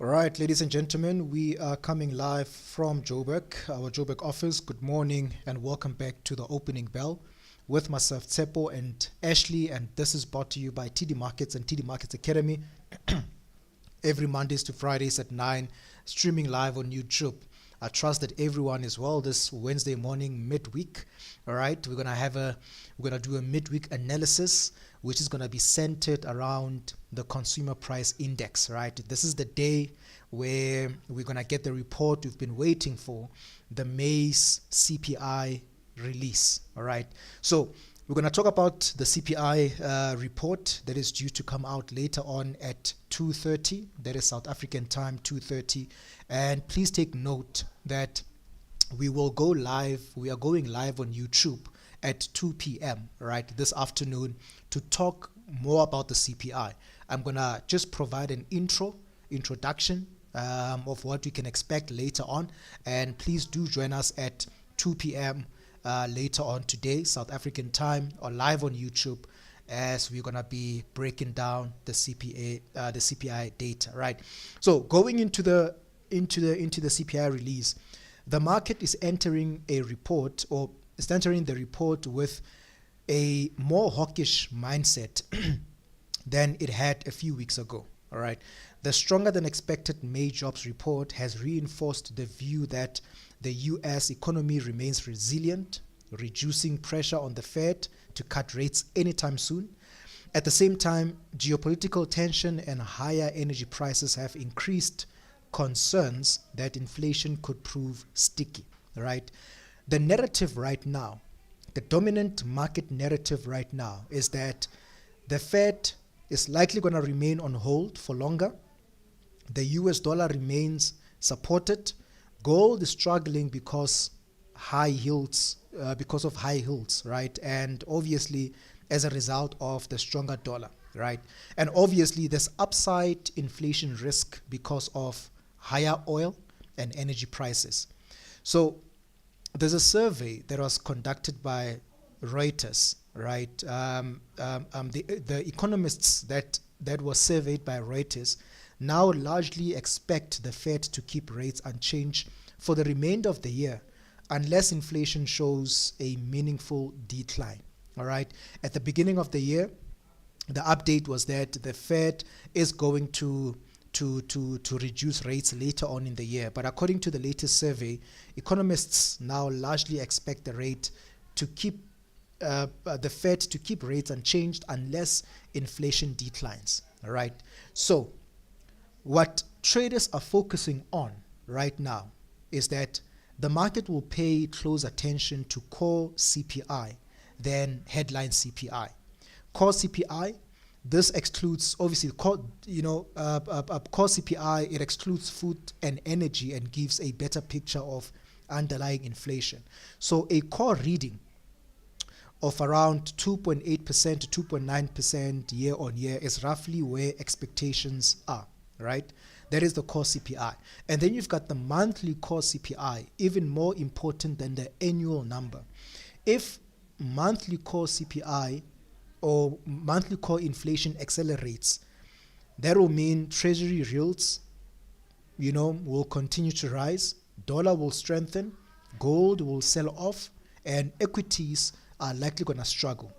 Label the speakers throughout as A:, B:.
A: All right, ladies and gentlemen, we are coming live from Joburg, our Joburg office. Good morning and welcome back to the opening bell with myself, Tshepo and Ashley. And this is brought to you by TD Markets and TD Markets Academy every Mondays to Fridays at 9, streaming live on YouTube. I trust that everyone is well this Wednesday morning, midweek. All right, we're gonna do a midweek analysis, which is gonna be centered around the consumer price index. Right, this is the day where we're gonna get the report we've been waiting for, the May's CPI release. All right, so we're going to talk about the CPI report that is due to come out later on at 2:30. That is South African time, 2:30. And please take note that we will go live. We are going live on YouTube at 2 p.m. right this afternoon to talk more about the CPI. I'm going to just provide an introduction of what we can expect later on. And please do join us at 2 p.m. Later on today, South African time, or live on YouTube, as we're gonna be breaking down the CPI data. Right. So going into the CPI release, the market is entering a report, or is entering the report with a more hawkish mindset than it had a few weeks ago. All right. The stronger than expected May jobs report has reinforced the view that the US economy remains resilient, reducing pressure on the Fed to cut rates anytime soon. At the same time, geopolitical tension and higher energy prices have increased concerns that inflation could prove sticky. Right? The narrative right now, the dominant market narrative right now, is that the Fed is likely going to remain on hold for longer. The US dollar remains supported. Gold is struggling because of high yields, right? And obviously, as a result of the stronger dollar, right? And obviously, there's upside inflation risk because of higher oil and energy prices. So there's a survey that was conducted by Reuters, right? The economists that were surveyed by Reuters now largely expect the Fed to keep rates unchanged for the remainder of the year unless inflation shows a meaningful decline. All right. At the beginning of the year, the update was that the Fed is going to reduce rates later on in the year. But according to the latest survey, economists now largely expect the rate to keep the Fed to keep rates unchanged unless inflation declines. All right. So what traders are focusing on right now is that the market will pay close attention to core CPI than headline CPI. Core CPI, this excludes obviously core CPI. It excludes food and energy and gives a better picture of underlying inflation. So a core reading of around 2.8% to 2.9% year on year is roughly where expectations are. Right? That is the core CPI. And then you've got the monthly core CPI, even more important than the annual number. If monthly core CPI or monthly core inflation accelerates, that will mean treasury yields, will continue to rise, dollar will strengthen, gold will sell off, and equities are likely going to struggle.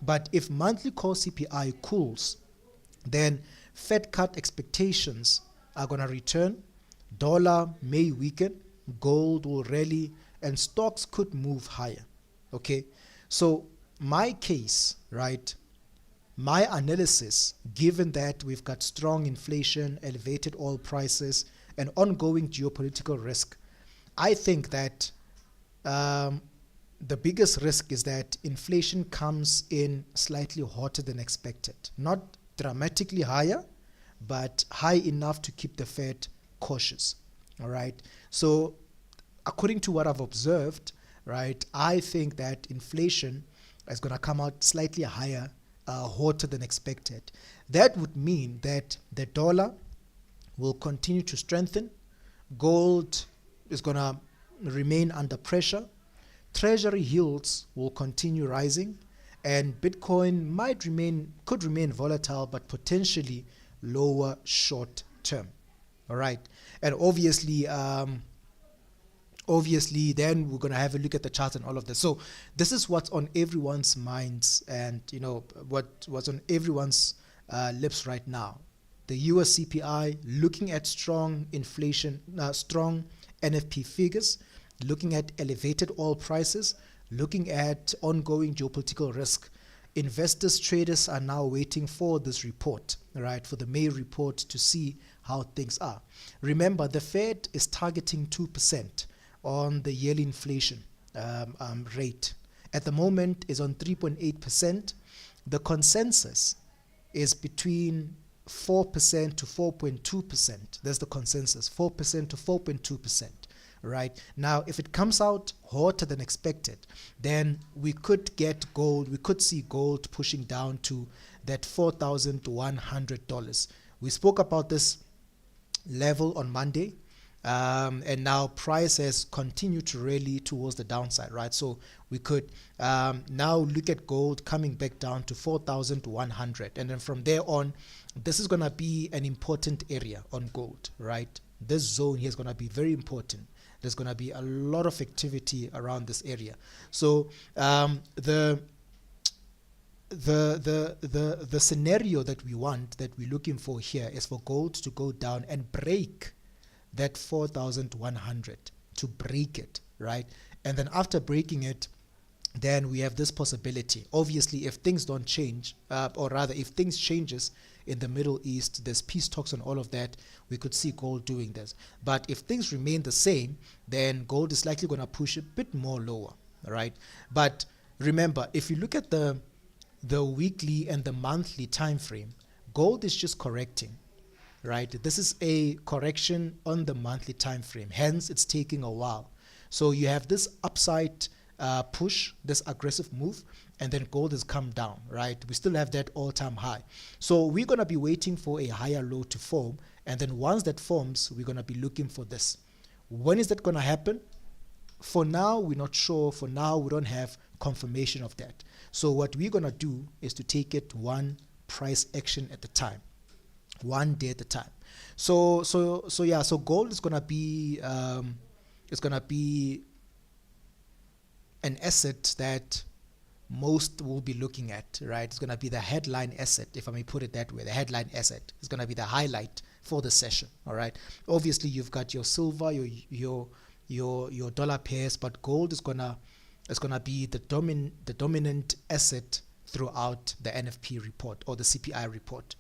A: But if monthly core CPI cools, then Fed cut expectations are going to return, dollar may weaken, gold will rally, and stocks could move higher. Okay, so my case, right, my analysis, given that we've got strong inflation, elevated oil prices, and ongoing geopolitical risk, I think that the biggest risk is that inflation comes in slightly hotter than expected. Not dramatically higher, but high enough to keep the Fed cautious. All right. So according to what I've observed, right, I think that inflation is going to come out slightly higher, hotter than expected. That would mean that the dollar will continue to strengthen. Gold is going to remain under pressure. Treasury yields will continue rising. And Bitcoin could remain volatile, but potentially lower short term. All right. And obviously then we're going to have a look at the chart and all of this. So this is what's on everyone's minds, and what's on everyone's lips right now. The US CPI looking at strong inflation, strong NFP figures, looking at elevated oil prices, looking at ongoing geopolitical risk. Investors, traders are now waiting for this report, right, for the May report to see how things are. Remember, the Fed is targeting 2% on the yearly inflation rate. At the moment is on 3.8%. The consensus is between 4% to 4.2%. That's the consensus, 4% to 4.2%. Right now, if it comes out hotter than expected, then we could see gold pushing down to that $4,100. We spoke about this level on Monday, and now price has continued to rally towards the downside, right? So we could now look at gold coming back down to 4,100, and then from there on, this is going to be an important area on gold, right? This zone here is going to be very important. There's going to be a lot of activity around this area. So the scenario that we're looking for here is for gold to go down and break that 4,100, to break it, right? And then after breaking it, then we have this possibility. Obviously, if things don't change, or rather if things changes in the Middle East, there's peace talks and all of that, we could see gold doing this. But if things remain the same, then gold is likely going to push a bit more lower, right? But remember, if you look at the weekly and the monthly time frame, gold is just correcting, right? This is a correction on the monthly time frame, hence it's taking a while. So you have this upside push, this aggressive move, and then gold has come down, right? We still have that all-time high. So we're going to be waiting for a higher low to form, and then once that forms, we're going to be looking for this. When is that going to happen? For now, we're not sure. For now, we don't have confirmation of that. So what we're going to do is to take it one price action at a time, one day at a time. So gold is going to be an asset that most will be looking at, right? It's going to be the headline asset, if I may put it that way. The headline asset is going to be the highlight for the session, all right? Obviously, you've got your silver, your dollar pairs, but gold is gonna be the dominant asset throughout the NFP report or the CPI report.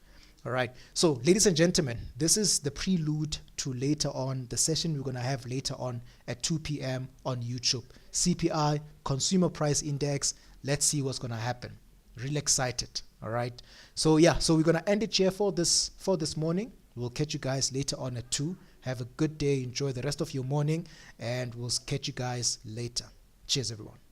A: All right. So, ladies and gentlemen, this is the prelude to later on, the session we're going to have later on at 2 p.m. on YouTube. CPI, Consumer Price Index. Let's see what's going to happen. Really excited. All right. So, yeah. So, we're going to end it here for this morning. We'll catch you guys later on at 2. Have a good day. Enjoy the rest of your morning. And we'll catch you guys later. Cheers, everyone.